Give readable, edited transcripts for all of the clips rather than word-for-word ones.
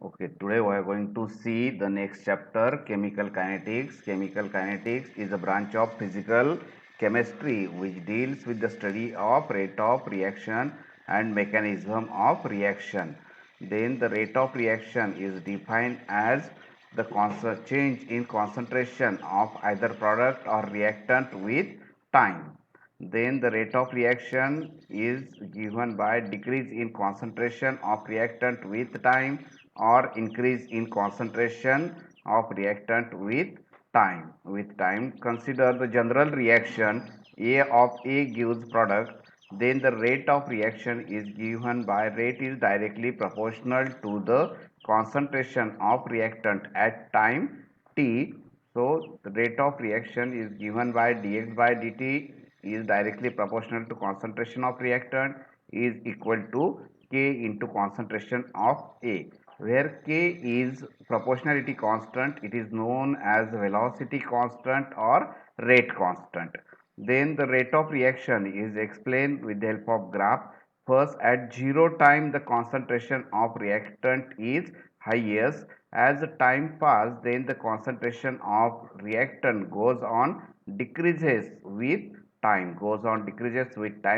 Okay, today we are going to see the next chapter, chemical kinetics. Chemical kinetics is a branch of physical chemistry which deals with the study of rate of reaction and mechanism of reaction. Then the rate of reaction is defined as the constant change in concentration of either product or reactant with time. Then the rate of reaction is given by decrease in concentration of reactant with time or increase in concentration of reactant with time. With time, consider the general reaction A of A gives product, then the rate of reaction is given by rate is directly proportional to the concentration of reactant at time t. So the rate of reaction is given by dx by dt is directly proportional to concentration of reactant is equal to K into concentration of A, where K is proportionality constant. It is known as velocity constant or rate constant. Then the rate of reaction is explained with the help of graph. First, at 0 time the concentration of reactant is highest. As the time pass, then the concentration of reactant goes on decreases with time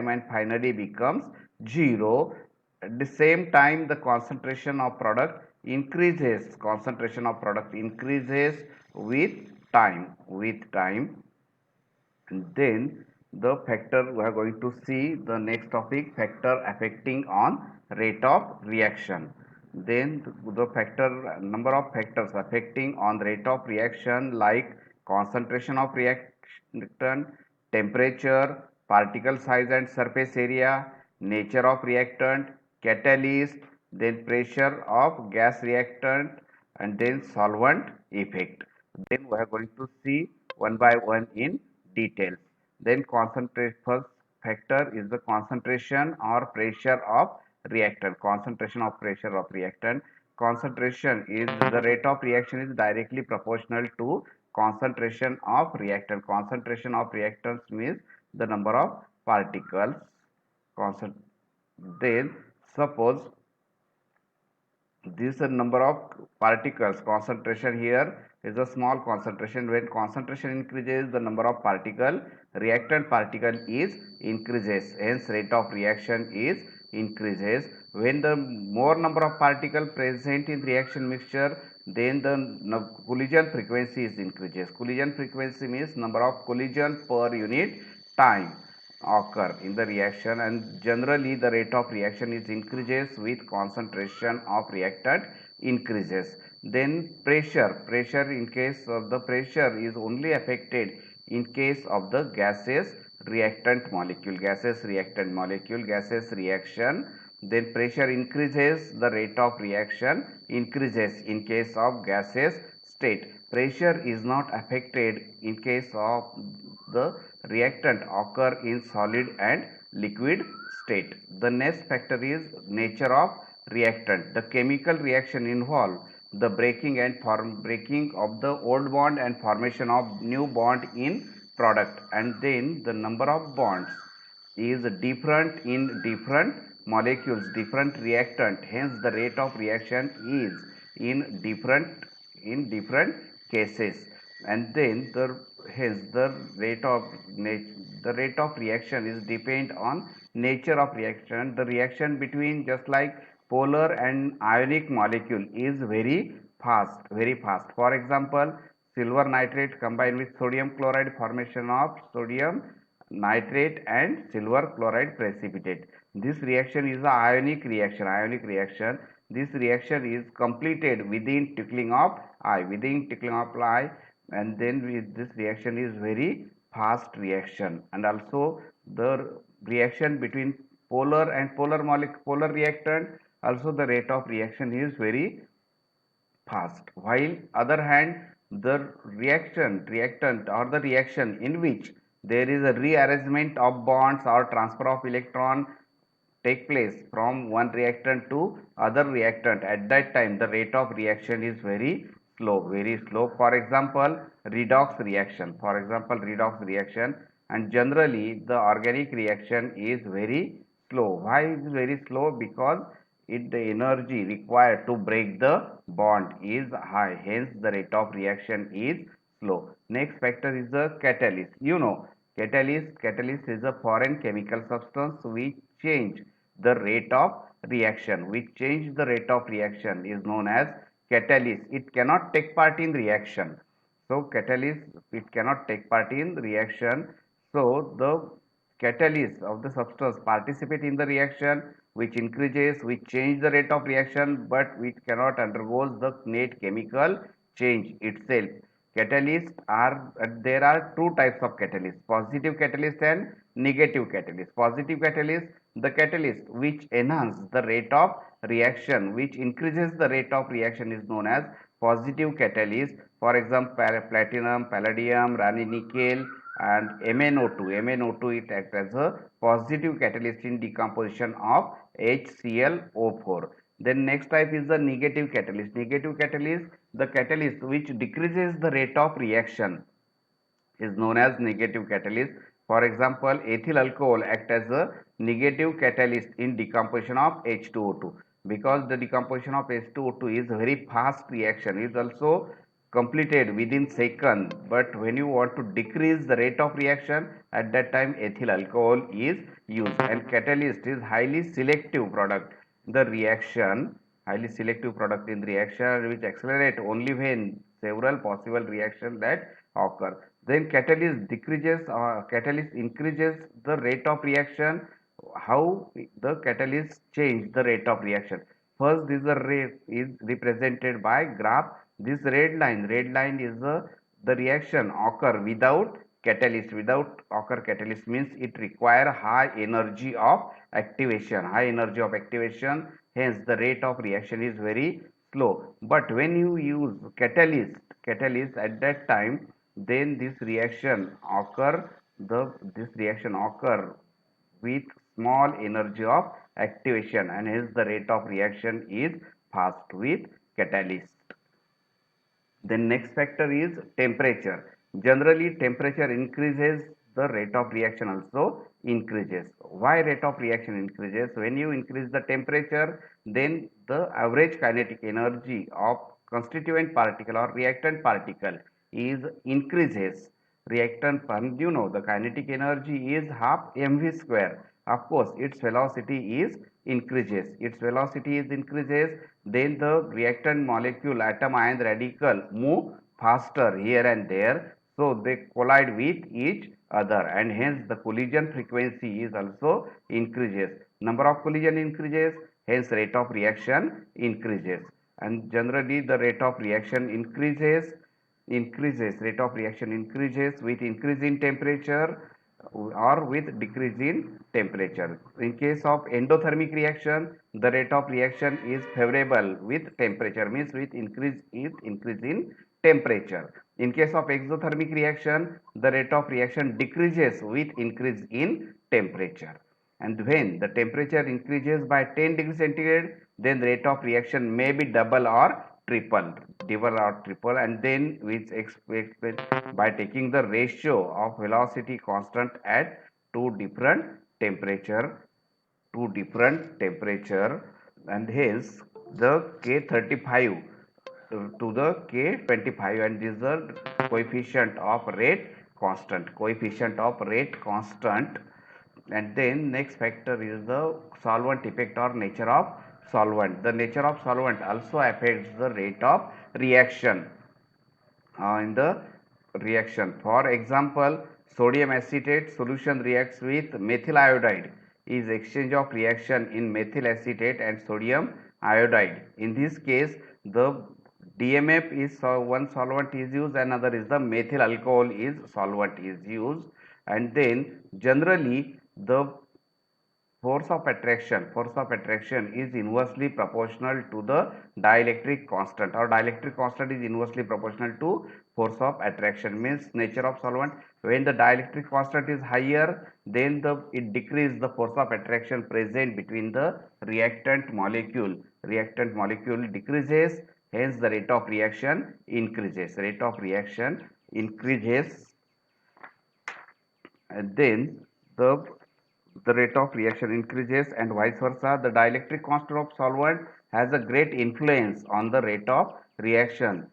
and finally becomes 0. At the same time the concentration of product increases with time. And then the factor we are going to see the next topic, factor affecting on rate of reaction. Then the factor number of factors affecting on rate of reaction like concentration of reactant, temperature, particle size and surface area, nature of reactant, catalyst, then pressure of gas reactant, and then solvent effect. Then we are going to see one by one in details. Then concentrate first factor is the concentration or pressure of reactant. Concentration of pressure of reactant. Concentration is the rate of reaction is directly proportional to concentration of reactant. Concentration of reactants means the number of particles. Concent then suppose this number of particles concentration here is a small concentration. When concentration increases, the number of particle reactant particle is increases, hence rate of reaction is increases. When the more number of particle present in reaction mixture, then the collision frequency is increases. Collision frequency means number of collision per unit time occur in the reaction, and generally the rate of reaction is increases with concentration of reactant increases. Then pressure in case of the pressure is only affected in case of the gases reaction. Then pressure increases, the rate of reaction increases in case of gases state. Pressure is not affected in case of the reactant occur in solid and liquid state. The next factor is nature of reactant. The chemical reaction involve the breaking of the old bond and formation of new bond in product, and then the number of bonds is different in different molecules, different reactant, hence the rate of reaction is in different cases. And then the hence the rate of reaction is depend on nature of reaction. The reaction between just like polar and ionic molecule is very fast. For example, silver nitrate combined with sodium chloride, formation of sodium nitrate and silver chloride precipitate. This reaction is the ionic reaction. This reaction is completed within tickling of eye, and then with this reaction is very fast reaction. And also the reaction between polar reactant, also the rate of reaction is very fast. While other hand, the reactant or the reaction in which there is a rearrangement of bonds or transfer of electron take place from one reactant to other reactant, at that time the rate of reaction is very slow. For example redox reaction, and generally the organic reaction is very slow. Why is very slow? Because the energy required to break the bond is high, hence the rate of reaction is slow. Next factor is the catalyst. You know, catalyst is a foreign chemical substance which change the rate of reaction, is known as catalyst. It cannot take part in reaction. So catalyst, it cannot take part in reaction. So the catalyst of the substance participate in the reaction, which change the rate of reaction, but which cannot undergo the net chemical change itself. Catalysts are, there are two types of catalyst: positive catalyst and negative catalyst. Positive catalyst, the catalyst which enhance the rate of reaction, which increases the rate of reaction, is known as positive catalyst. For example, platinum, palladium, Rani nickel, and MnO2. MnO2, it acts as a positive catalyst in decomposition of HClO4. Then next type is the negative catalyst. Negative catalyst, the catalyst which decreases the rate of reaction, is known as negative catalyst. For example, ethyl alcohol act as a negative catalyst in decomposition of H2O2. Because the decomposition of H2O2 is very fast reaction, is also completed within second, but when you want to decrease the rate of reaction, at that time ethyl alcohol is used. And catalyst is highly selective product in reaction, which accelerate only when several possible reactions that occur. Then catalyst increases the rate of reaction. How the catalyst change the rate of reaction? First, this the rate is represented by graph. This red line is the reaction occur without catalyst. Without occur catalyst means it require high energy of activation. Hence the rate of reaction is very slow. But when you use catalyst at that time, then this reaction occur with small energy of activation, and hence the rate of reaction is fast with catalyst. Then next factor is temperature. Generally, temperature increases, the rate of reaction also increases. Why rate of reaction increases? When you increase the temperature, then the average kinetic energy of constituent particle or reactant particle is increases. The kinetic energy is half mv square. Of course, its velocity is increases. Then the reactant molecule, atom, ion, radical move faster here and there, so they collide with each other, and hence the collision frequency is also increases. Number of collision increases, hence rate of reaction increases. And generally the rate of reaction increases with increase in temperature or with decrease in temperature. In case of endothermic reaction, the rate of reaction is favorable with temperature, means with increase in temperature. In case of exothermic reaction, the rate of reaction decreases with increase in temperature. And when the temperature increases by 10 degrees centigrade, then the rate of reaction may be double or triple, and then which explain by taking the ratio of velocity constant at temperature two different temperature, and hence the K35 to the K25, and this is the coefficient of rate constant. And then next factor is the solvent effect or nature of solvent. The nature of solvent also affects the rate of reaction in the reaction. For example, sodium acetate solution reacts with methyl iodide, is exchange of reaction in methyl acetate and sodium iodide. In this case, the DMF is one solvent is used, another is the methyl alcohol is solvent is used. And then generally the force of attraction is inversely proportional to the dielectric constant, or dielectric constant is inversely proportional to force of attraction. Means nature of solvent, when the dielectric constant is higher, then it decreases the force of attraction present between the reactant molecule decreases, hence the rate of reaction increases. And then the the rate of reaction increases, and vice versa. The dielectric constant of solvent has a great influence on the rate of reaction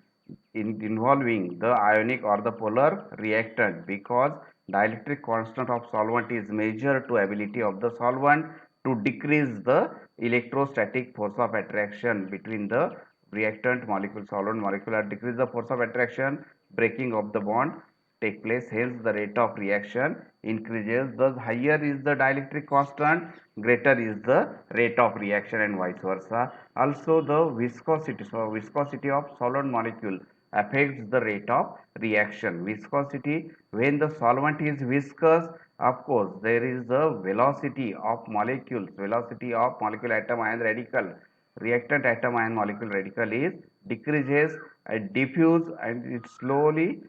involving the ionic or the polar reactant, because dielectric constant of solvent is measured to ability of the solvent to decrease the electrostatic force of attraction between the reactant molecule, solvent molecule, or decrease the force of attraction, breaking of the bond take place. Hence the rate of reaction increases. Thus higher is the dielectric constant, greater is the rate of reaction, and vice versa. Also the viscosity, so viscosity of solvent molecule affects the rate of reaction. Viscosity, when the solvent is viscous, of course there is the velocity of molecules, velocity of molecule, atom, ion, radical, reactant atom, ion, molecule, radical is decreases and diffuse, and it slowly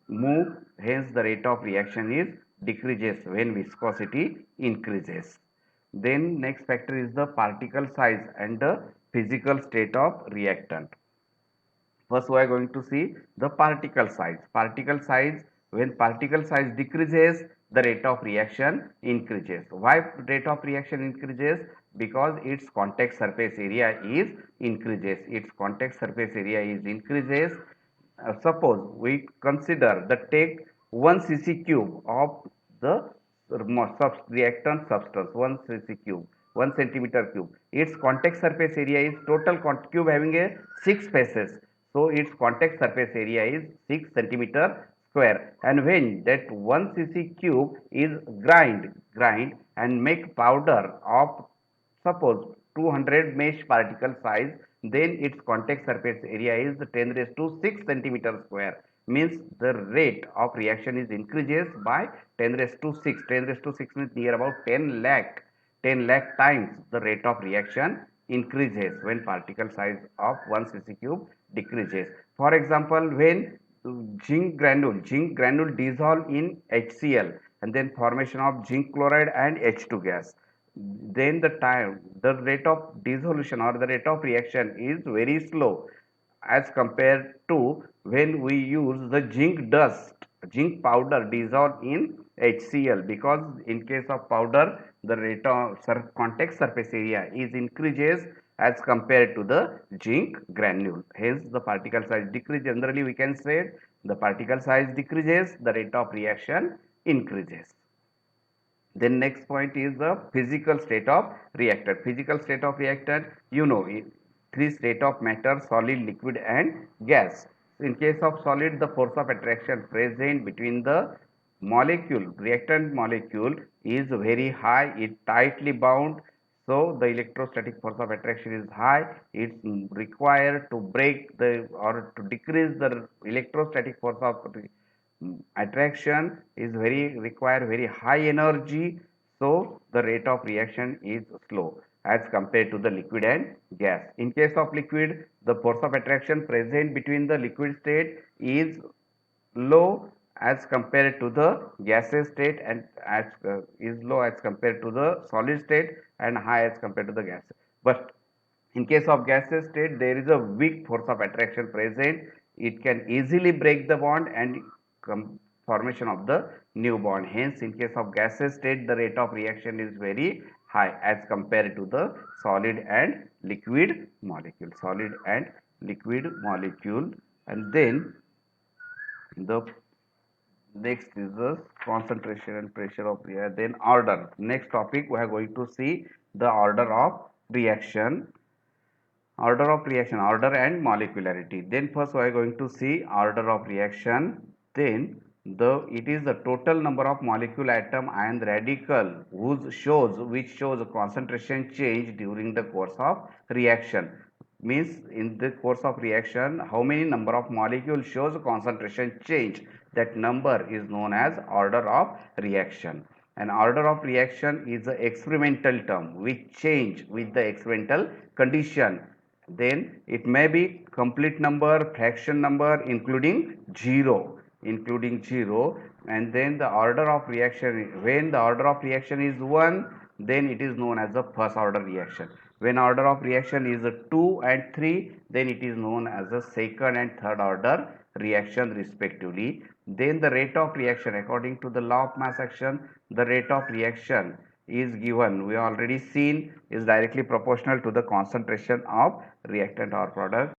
move. Hence the rate of reaction is decreases when viscosity increases. Then next factor is the particle size and the physical state of reactant. First we are going to see the particle size. Particle size, when particle size decreases, the rate of reaction increases. Why rate of reaction increases? Because its contact surface area is increases. Its contact surface area is increases. Suppose we consider the take 1 cc cube of the reactant substance, 1 cc cube, 1 centimeter cube. Its contact surface area is total cube having a 6 faces. So its contact surface area is 6 centimeter square. And when that 1 cc cube is grind and make powder of suppose 200 mesh particle size, then its contact surface area is 10 raised to 6 centimeter square. Means the rate of reaction is increases by 10 raised to 6. 10 raised to 6 means near about 10 lakh times the rate of reaction increases when particle size of 1 cc cube decreases. For example, when zinc granule dissolve in HCl, and then formation of zinc chloride and H2 gas, then the rate of dissolution or the rate of reaction is very slow as compared to when we use the zinc dust, zinc powder dissolved in HCl, because in case of powder the rate of contact surface area is increases as compared to the zinc granule. Hence the particle size decrease. Generally we can say the particle size decreases, the rate of reaction increases. Then next point is the physical state of reactant. Physical state of reactant, you know, three state of matter: solid, liquid, and gas. In case of solid, the force of attraction present between the molecule, reactant molecule, is very high. It tightly bound. So the electrostatic force of attraction is high. It's required to break the or to decrease the electrostatic force of attraction is very require very high energy. So the rate of reaction is slow as compared to the liquid and gas. In case of liquid, the force of attraction present between the liquid state is low as compared to the gaseous state, and is low as compared to the solid state, and high as compared to the gas. But in case of gaseous state, there is a weak force of attraction present. It can easily break the bond and formation of the new bond. Hence, in case of gaseous state, the rate of reaction is very high as compared to the solid and liquid molecule. Solid and liquid molecule. And then the next is the concentration and pressure of reaction. Then order. Next topic we are going to see the order of reaction. Order and molecularity. Then first we are going to see order of reaction. Then it is the total number of molecule, atom, ion, radical which shows a concentration change during the course of reaction. Means in the course of reaction how many number of molecules shows concentration change, that number is known as order of reaction. An order of reaction is an experimental term which change with the experimental condition. Then it may be complete number, fraction number, including zero. And then the order of reaction, when the order of reaction is 1, then it is known as the first order reaction. When order of reaction is 2 and 3, then it is known as the second and third order reaction respectively. Then the rate of reaction, according to the law of mass action, the rate of reaction is given, we already seen, is directly proportional to the concentration of reactant or product.